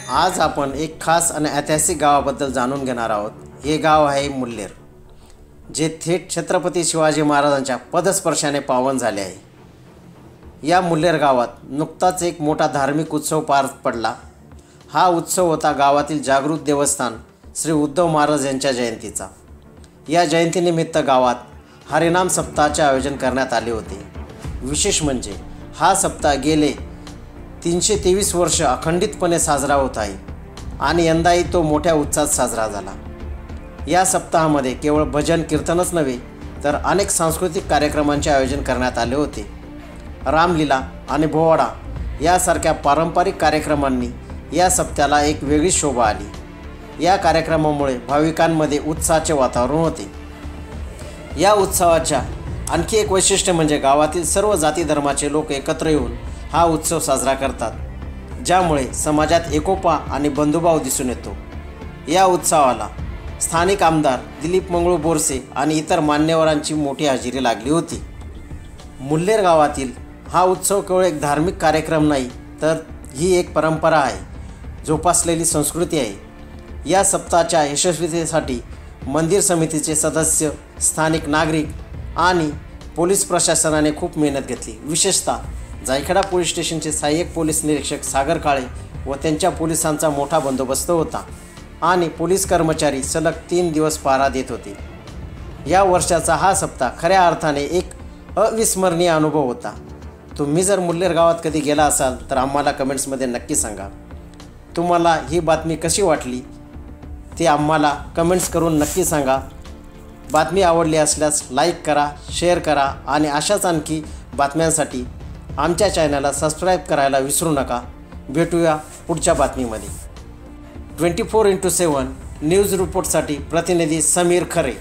आज आपण एक खास आणि ऐतिहासिक गावाबद्दल जाणून घेणार आहोत। हे गाव आहे मुल्हेर, जे थेट छत्रपती शिवाजी महाराजांच्या पदस्पर्शाने पावन झाले आहे। या मुल्हेर गावात नुकताच एक मोठा धार्मिक उत्सव पार पडला। हा उत्सव होता गावातील जागृत देवस्थान श्री उद्धव महाराज यांच्या जयंतीचा। या जयंतीनिमित्त गावात हरिनाम सप्ताहाचे आयोजन करण्यात आले होते। विशेष म्हणजे हा सप्ताह गेले 323 वर्ष अखंडितपणे साजरा होत आहे आणि यंदाही तो मोठ्या उत्साहात साजरा झाला। या सप्ताहामध्ये केवळ भजन कीर्तनच नव्हे तर अनेक सांस्कृतिक कार्यक्रमांचे आयोजन करण्यात आले होते। रामलीला आणि पोवाडा यासारख्या पारंपरिक कार्यक्रमांनी या सप्त्याला एक वेगळी शोभा आली। या कार्यक्रमामुळे भाविकांमध्ये उत्साहाचे वातावरण होते। या उत्सवाच्या आणखी एक वैशिष्ट्य म्हणजे गावातील सर्व जाती धर्माचे लोक एकत्र येऊन हा उत्सव साजरा करतात, ज्यामुळे समाजात एकोपा आणि बंधुभाव दिसून येतो। या उत्सवाला स्थानिक आमदार दिलीप मंगळू बोरसे आणि इतर मान्यवरांची मोठी हजेरी लागली होती। मुल्हेर गावातील हा उत्सव केवळ एक धार्मिक कार्यक्रम नाही, तर ही एक परंपरा आहे, जोपासलेली संस्कृती आहे। या सप्ताहाच्या यशस्वीतेसाठी मंदिर समितीचे सदस्य, स्थानिक नागरिक आणि पोलीस प्रशासनाने खूप मेहनत घेतली। विशेषतः जायखेडा पोलीस स्टेशनचे सहाय्यक पोलीस निरीक्षक सागर काळे व त्यांच्या पोलिसांचा मोठा बंदोबस्त होता आणि पोलीस कर्मचारी सलग 3 दिवस पहारा देत होते। या वर्षाचा हा सप्ताह खऱ्या अर्थाने एक अविस्मरणीय अनुभव होता। तुम्ही जर मुल्हेर गावात कधी गेला असाल तर आम्हाला कमेंट्समध्ये नक्की सांगा। तुम्हाला ही बातमी कशी वाटली ते आम्हाला कमेंट्स करून नक्की सांगा। बातमी आवडली असल्यास लाईक करा, शेअर करा आणि अशाच आणखी बातम्यांसाठी आमच्या चॅनलला सबस्क्राईब करायला विसरू नका। भेटूया पुढच्या बातमीमध्ये। 24x7 न्यूज रिपोर्टसाठी प्रतिनिधी समीर खरे।